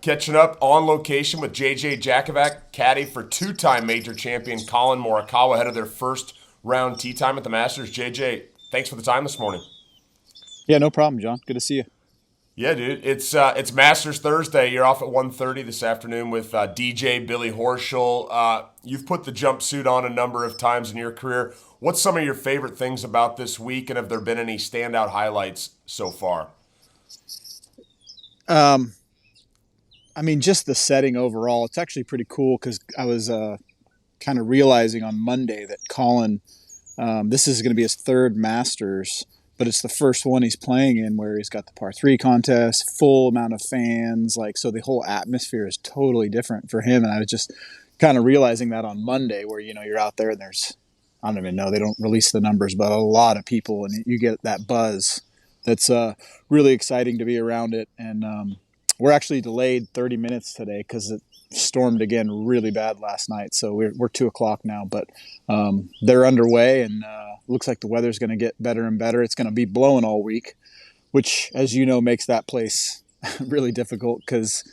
Catching up on location with Jakovac, Caddie for two-time major champion Collin Morikawa ahead of their first round tee time at the Masters. JJ, thanks for the time this morning. Yeah, no problem, John. Good to see you. Yeah, dude, it's Masters Thursday. You're off at 1:30 this afternoon with DJ Billy Horschel. You've put the jumpsuit on a number of times in your career. What's some of your favorite things about this week, and have there been any standout highlights so far? Um, I mean, just the setting overall, it's actually pretty cool because I was kind of realizing on Monday that Colin, this is going to be his third Masters, but it's the first one he's playing in where he's got the par three contest, full amount of fans, so the whole atmosphere is totally different for him. And I was just kind of realizing that on Monday, where you're out there and there's, I don't even know, they don't release the numbers, but a lot of people, and you get that buzz. That's really exciting to be around it. And we're actually delayed 30 minutes today because it stormed again really bad last night. So we're 2:00 now, but they're underway, and looks like the weather's going to get better and better. It's going to be blowing all week, which, as you know, makes that place really difficult because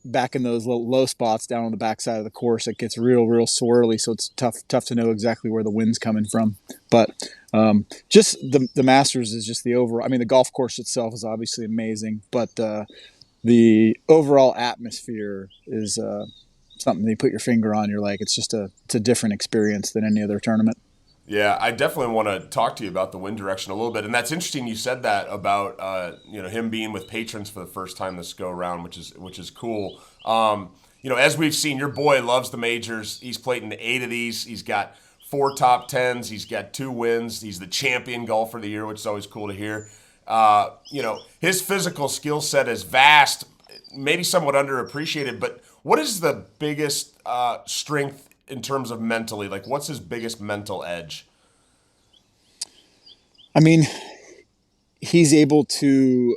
back in those low spots down on the backside of the course, it gets real swirly. So it's tough to know exactly where the wind's coming from. But just the Masters is just the overall. I mean, the golf course itself is obviously amazing, but the overall atmosphere is something that you put your finger on. You're like, it's a different experience than any other tournament. Yeah, I definitely want to talk to you about the wind direction a little bit, and that's interesting. You said that about him being with patrons for the first time this go around, which is cool. As we've seen, your boy loves the majors. He's played in 8 of these. He's got 4 top tens. He's got 2 wins. He's the champion golfer of the year, which is always cool to hear. His physical skill set is vast, maybe somewhat underappreciated. But what is the biggest strength in terms of mentally? Like, what's his biggest mental edge? I mean, he's able to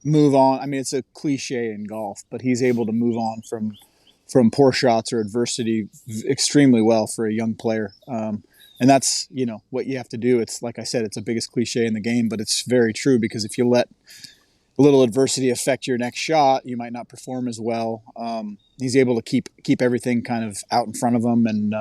move on. I mean, it's a cliche in golf, but he's able to move on from poor shots or adversity extremely well for a young player. And that's, what you have to do. It's like I said, it's the biggest cliche in the game, but it's very true because if you let a little adversity affect your next shot, you might not perform as well. He's able to keep everything kind of out in front of him, and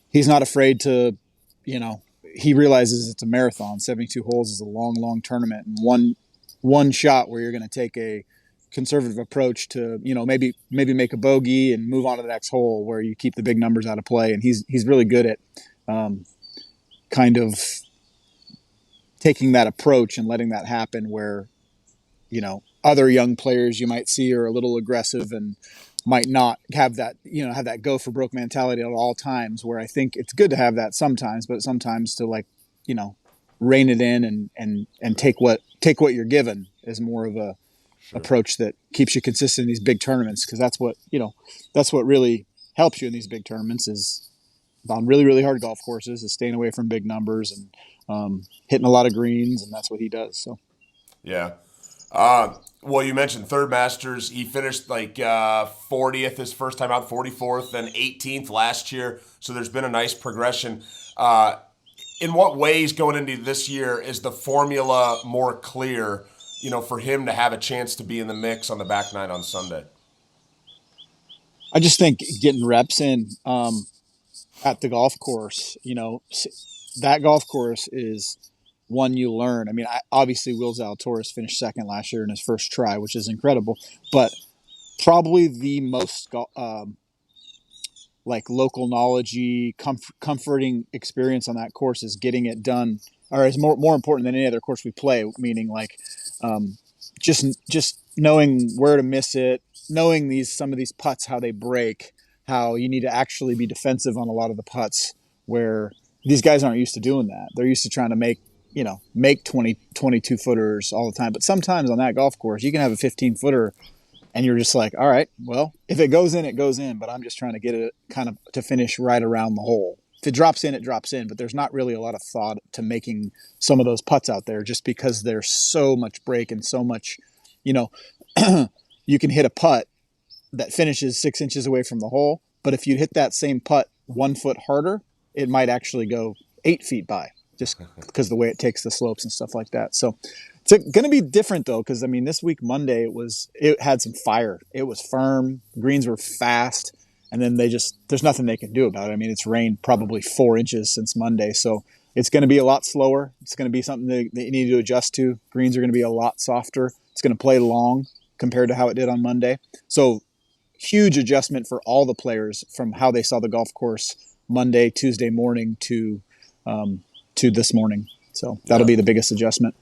he's not afraid to, he realizes it's a marathon. 72 holes is a long tournament, and one shot where you're going to take a conservative approach to, maybe make a bogey and move on to the next hole where you keep the big numbers out of play. And he's really good at kind of taking that approach and letting that happen where, other young players you might see are a little aggressive and might not have that, have that go for broke mentality at all times, where I think it's good to have that sometimes, but sometimes to rein it in and take what you're given is more of a approach that keeps you consistent in these big tournaments. Cause that's what really helps you in these big tournaments is on really hard golf courses is staying away from big numbers and hitting a lot of greens. And that's what he does. So, yeah. Well, you mentioned third Masters. He finished 40th his first time out, 44th, then 18th last year. So there's been a nice progression. In what ways going into this year is the formula more clear, for him to have a chance to be in the mix on the back nine on Sunday? I just think getting reps in at the golf course, that golf course is one you learn. I mean, obviously Will Zalatoris finished second last year in his first try, which is incredible. But probably the most local knowledge-y, comforting experience on that course is getting it done, or is more important than any other course we play. Meaning, just knowing where to miss it, knowing some of these putts, how they break, how you need to actually be defensive on a lot of the putts, where these guys aren't used to doing that. They're used to trying to make 20, 22 footers all the time. But sometimes on that golf course, you can have a 15 footer and you're just like, all right, well, if it goes in, it goes in, but I'm just trying to get it kind of to finish right around the hole. If it drops in, it drops in, but there's not really a lot of thought to making some of those putts out there just because there's so much break and so much, you can hit a putt that finishes 6 inches away from the hole. But if you hit that same putt 1 foot harder, it might actually go 8 feet by just because of the way it takes the slopes and stuff like that. So It's going to be different though, because I mean, this week Monday it had some fire. It was firm. Greens were fast, and then there's nothing they can do about it. I mean, it's rained probably 4 inches since Monday, so it's going to be a lot slower. It's going to be something that you need to adjust to. Greens are going to be a lot softer. It's going to play long compared to how it did on Monday. So huge adjustment for all the players from how they saw the golf course Monday, Tuesday morning to this morning. So that'll be the biggest adjustment.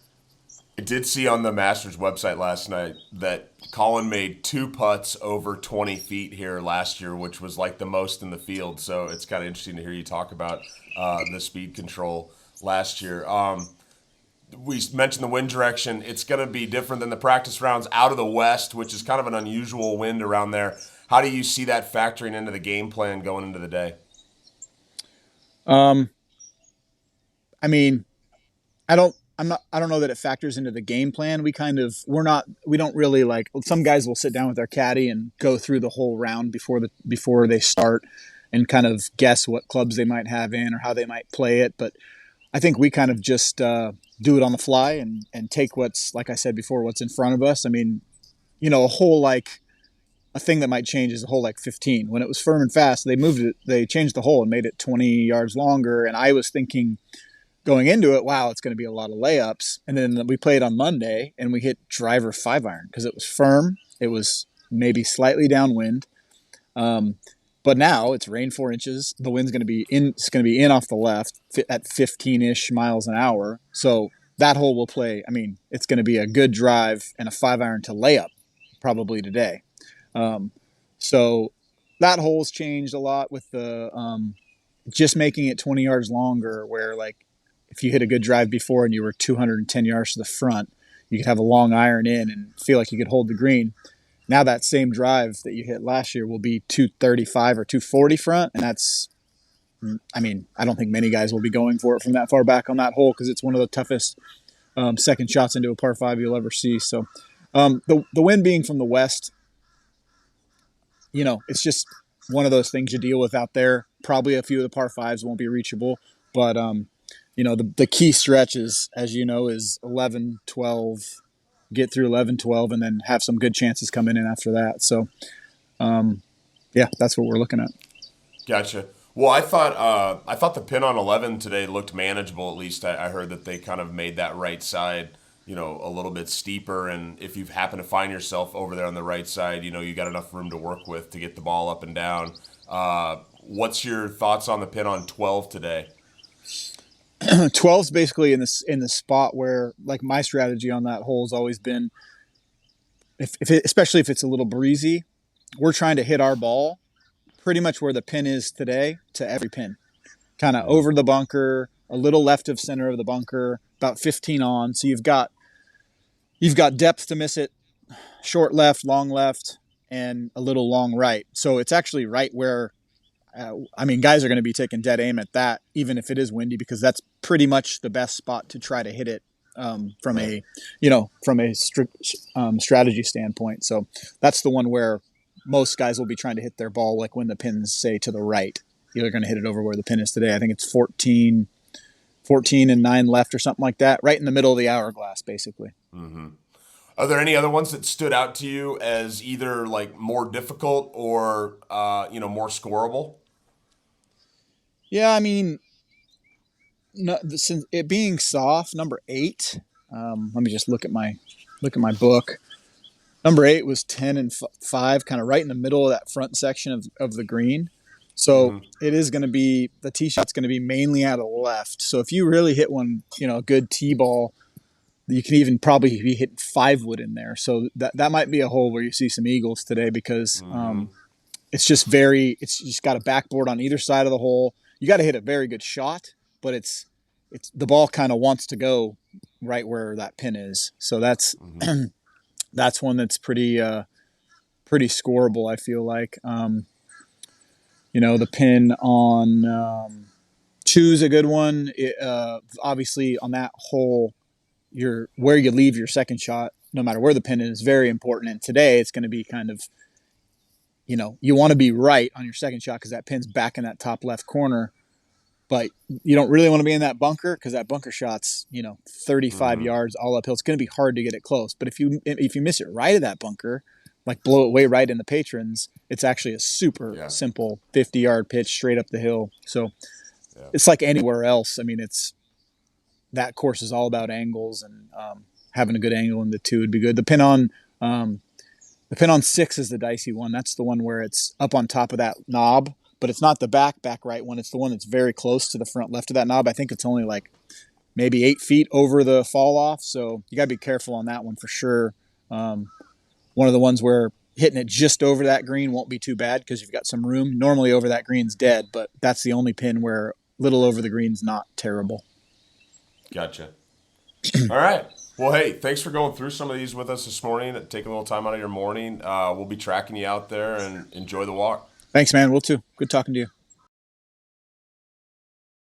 I did see on the Masters website last night that Collin made 2 putts over 20 feet here last year, which was like the most in the field. So it's kind of interesting to hear you talk about the speed control last year. We mentioned the wind direction. It's going to be different than the practice rounds out of the west, which is kind of an unusual wind around there. How do you see that factoring into the game plan going into the day? I mean, I don't know that it factors into the game plan. We don't really like, some guys will sit down with their caddy and go through the whole round before they start and kind of guess what clubs they might have in or how they might play it. But I think we kind of just do it on the fly and take what's, like I said before, what's in front of us. I mean, a thing that might change is a hole like 15. When it was firm and fast, they changed the hole and made it 20 yards longer. And I was thinking, going into it, wow, it's going to be a lot of layups. And then we played on Monday and we hit driver 5-iron because it was firm. It was maybe slightly downwind. But now it's rained 4 inches. The wind's going to be in. It's going to be in off the left at 15-ish miles an hour. So that hole will play. I mean, it's going to be a good drive and a 5-iron to layup probably today. So that hole's changed a lot with the just making it 20 yards longer, where like if you hit a good drive before and you were 210 yards to the front, you could have a long iron in and feel like you could hold the green. Now that same drive that you hit last year will be 235 or 240 front, and I don't think many guys will be going for it from that far back on that hole because it's one of the toughest second shots into a par 5 you'll ever see. So the wind being from the west, it's just one of those things you deal with out there. Probably a few of the par 5s won't be reachable, but the key stretch is, as you know, is 11, 12, get through 11, 12, and then have some good chances coming in after that. So, that's what we're looking at. Gotcha. Well, I thought the pin on 11 today looked manageable. At least I heard that they kind of made that right side, a little bit steeper. And if you happen to find yourself over there on the right side, you got enough room to work with to get the ball up and down. What's your thoughts on the pin on 12 today? 12's basically in the spot where, like, my strategy on that hole has always been, especially if it's a little breezy, we're trying to hit our ball pretty much where the pin is today to every pin, kind of over the bunker, a little left of center of the bunker, about 15 on. So you've got depth to miss it, short left, long left, and a little long right. So it's actually right where, guys are going to be taking dead aim at that, even if it is windy, because that's pretty much the best spot to try to hit it from a strategy standpoint. So that's the one where most guys will be trying to hit their ball, like when the pin's, say, to the right. You're going to hit it over where the pin is today. I think it's 14 and 9 left or something like that, right in the middle of the hourglass, basically. Mm-hmm. Are there any other ones that stood out to you as either like more difficult or more scoreable? Yeah, since it being soft, number 8. Let me just look at my book. Number 8 was 10 and 5, kind of right in the middle of that front section of the green. So It is going to be, the tee shot's going to be mainly out of the left. So if you really hit one, a good tee ball, you can even probably be hitting 5-wood in there. So that might be a hole where you see some eagles today because it's just got a backboard on either side of the hole. You got to hit a very good shot, but it's the ball kind of wants to go right where that pin is. So that's that's one that's pretty scoreable, I feel like. The pin on 2 is a good one. Obviously, on that hole, where you leave your second shot, no matter where the pin is, very important. And today, it's going to be kind of, you want to be right on your second shot because that pin's back in that top left corner. but you don't really want to be in that bunker because that bunker shot's 35 yards all uphill. It's going to be hard to get it close. But if you miss it right at that bunker, like blow it way right in the patrons, it's actually a super simple 50-yard pitch straight up the hill. So it's like anywhere else. I mean, that course is all about angles, and having a good angle in the 2 would be good. The pin on 6 is the dicey one. That's the one where it's up on top of that knob, but it's not the back right one. It's the one that's very close to the front left of that knob. I think it's only like maybe 8 feet over the fall off. So you got to be careful on that one for sure. One of the ones where hitting it just over that green won't be too bad because you've got some room. Normally over that green's dead, but that's the only pin where little over the green's not terrible. Gotcha. All right. Well, hey, thanks for going through some of these with us this morning. Take a little time out of your morning. We'll be tracking you out there, and enjoy the walk. Thanks, man. We'll too. Good talking to you.